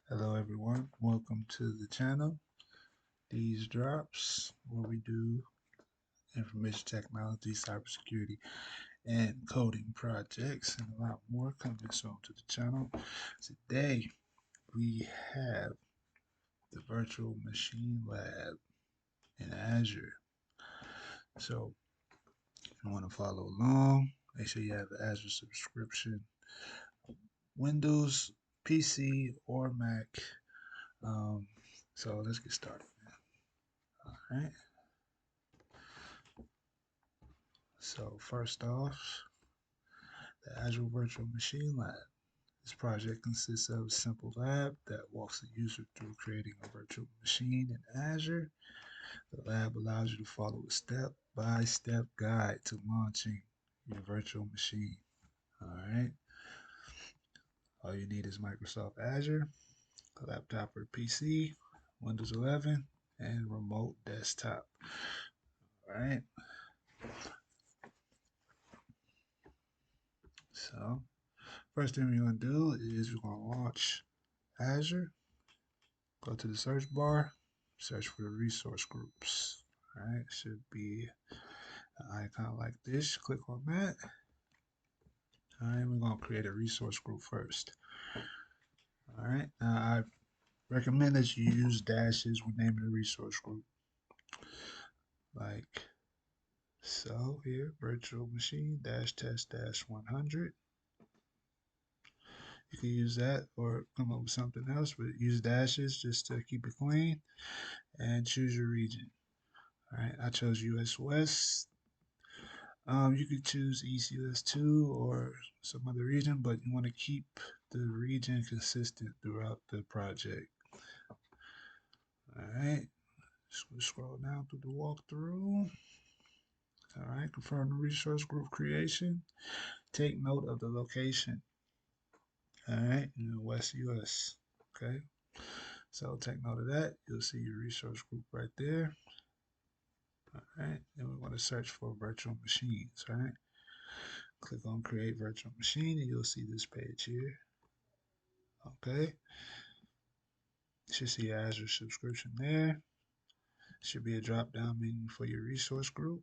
Hello, everyone. Welcome to the channel. These drops where we do information technology, cybersecurity, and coding projects, and a lot more coming soon to the channel. Today, we have the virtual machine lab in Azure. So, if you want to follow along, make sure you have the Azure subscription, Windows, PC, or Mac. Um, so, let's get started. All right. So, first off, the Azure Virtual Machine Lab. This project consists of a simple lab that walks the user through creating a virtual machine in Azure. The lab allows you to follow a step-by-step guide to launching your virtual machine. All right. All you need is Microsoft Azure, a laptop or PC, Windows 11, and remote desktop. All right. So, first thing we're going to do is we're going to launch Azure. Go to the search bar, search for the resource groups. All right, should be an icon like this. Click on that. All right, we're gonna create a resource group first. All right, now I recommend that you use dashes when naming a resource group, like so. Here, virtual machine dash test dash 100. You can use that or come up with something else, but use dashes just to keep it clean and choose your region. All right, I chose US West. You could choose ECS2 or some other region, but you want to keep the region consistent throughout the project. All right, just scroll down through the walkthrough. All right, confirm the resource group creation. Take note of the location. All right, in the West US. Okay, so take note of that. You'll see your resource group right there. All right, then we want to search for virtual machines. All right, click on create virtual machine and you'll see this page here. Okay, you should see Azure subscription there. Should be a drop down menu for your resource group,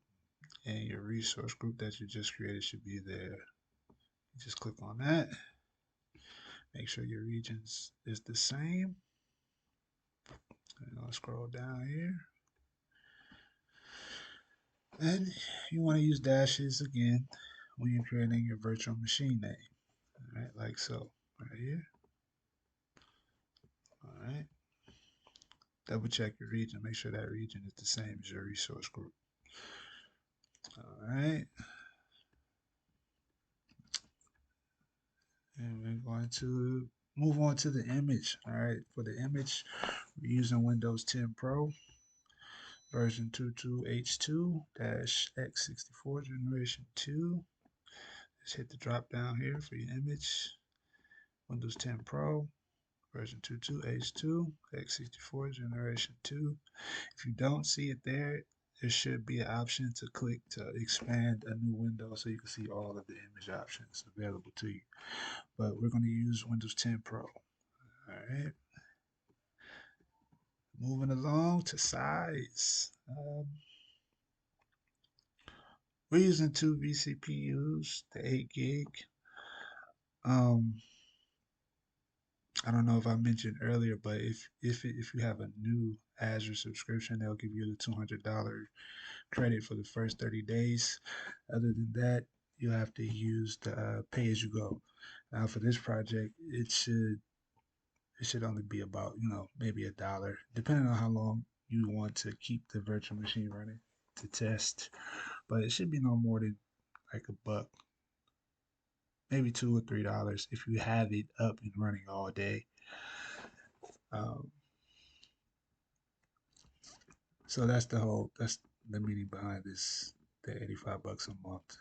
and your resource group that you just created should be there. You just click on that. Make sure your regions is the same. And I'll scroll down here. And you want to use dashes again when you're creating your virtual machine name. All right, like so, right here. All right. Double check your region. Make sure that region is the same as your resource group. All right. And we're going to move on to the image. All right. For the image, we're using Windows 10 Pro version 22H2-X64 generation 2. Just hit the drop down here for your image. Windows 10 Pro version 22H2 X64 generation 2. If you don't see it there, there should be an option to click to expand a new window so you can see all of the image options available to you. But we're going to use Windows 10 Pro. All right. Moving along to size. We're using two vCPUs, the 8 gig. Um, I don't know if I mentioned earlier, but if you have a new Azure subscription, they'll give you the $200 credit for the first 30 days. Other than that, you have to use the pay as you go. Now for this project, it should only be about maybe $1, depending on how long you want to keep the virtual machine running to test. But it should be no more than like a buck, maybe $2 or $3 if you have it up and running all day. Um, so that's the meaning behind this, the 85 bucks a month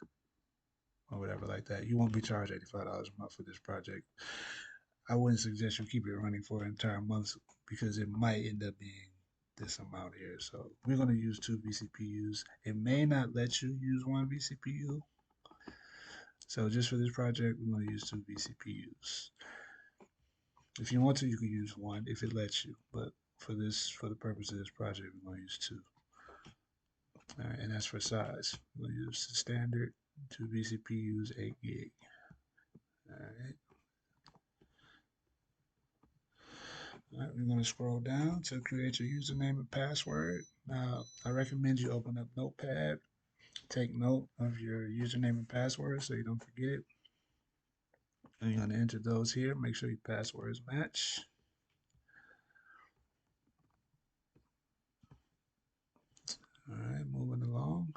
or whatever like that. You won't be charged $85 a month for this project. I wouldn't suggest you keep it running for an entire month because it might end up being this amount here. So we're going to use two vCPUs. It may not let you use one vCPU. So just for this project, we're going to use two vCPUs. If you want to, you can use one if it lets you. But for the purpose of this project, we're going to use two. All right, and that's for size. We're going to use the standard 2 vCPUs, 8 gig. All right. All right, we're going to scroll down to create your username and password. Now, I recommend you open up Notepad. Take note of your username and password so you don't forget it. And you're going to enter those here. Make sure your passwords match. All right, moving along.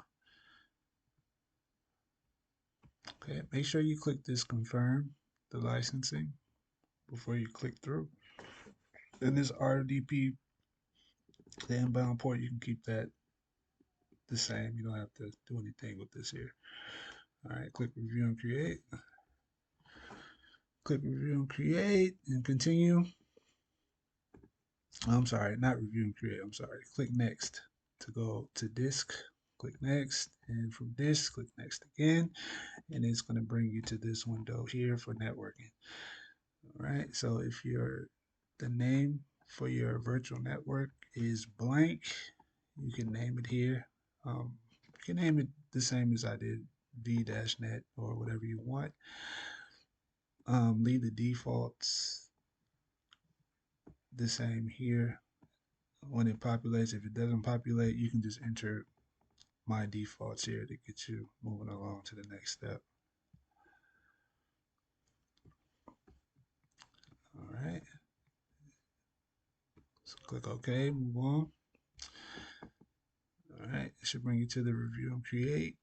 Okay, make sure you click this confirm the licensing before you click through. And this RDP, the inbound port, you can keep that the same. You don't have to do anything with this here. All right, click review and create. Click review and create and continue. I'm sorry, not review and create. I'm sorry. Click next to go to disk. Click next, and from disk, click next again, and it's going to bring you to this window here for networking. All right. So if the name for your virtual network is blank, you can name it here. You can name it the same as I did, v-net or whatever you want. Leave the defaults the same here. When it populates, if it doesn't populate, you can just enter my defaults here to get you moving along to the next step. All right. So click OK, move on. All right, it should bring you to the review and create.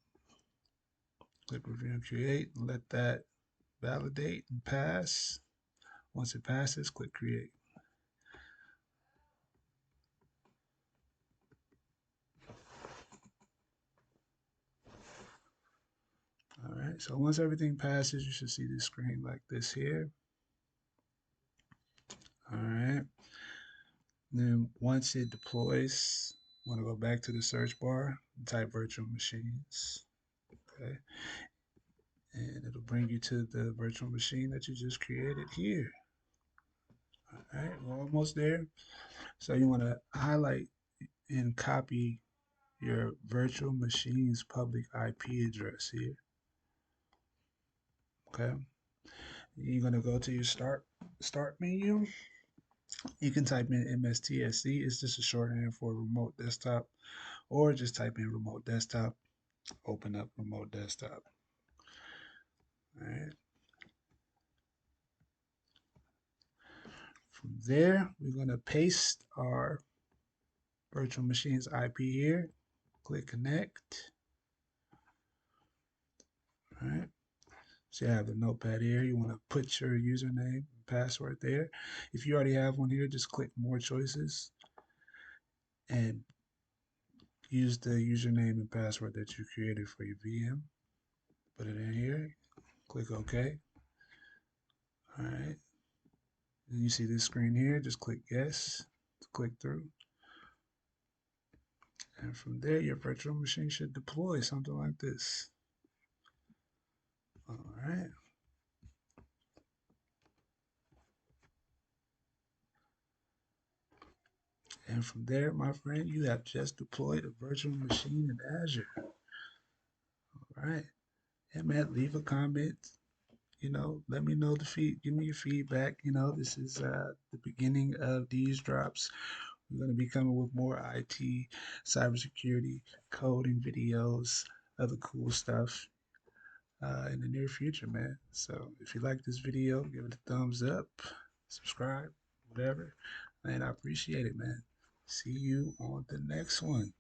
Click review and create and let that validate and pass. Once it passes, click create. All right, so once everything passes, you should see this screen like this here. All right. Then once it deploys, want to go back to the search bar, type virtual machines. Okay. And it'll bring you to the virtual machine that you just created here. All right, we're almost there. So you want to highlight and copy your virtual machine's public IP address here. Okay. You're going to go to your start menu. You can type in MSTSD. It's just a shorthand for remote desktop, or just type in remote desktop, open up remote desktop. All right. From there, we're going to paste our virtual machine's IP here. Click connect. All right. So you have the notepad here. You want to put your username and password there. If you already have one here, just click more choices and use the username and password that you created for your VM. Put it in here. Click OK. All right. And you see this screen here. Just click yes to click through. And from there, your virtual machine should deploy something like this. All right. And from there, my friend, you have just deployed a virtual machine in Azure. All right. And man, leave a comment. Let me know give me your feedback. This is the beginning of these drops. We're going to be coming with more IT, cybersecurity, coding videos, other cool stuff in the near future, man. So if you like this video, give it a thumbs up, subscribe, whatever. And I appreciate it, man. See you on the next one.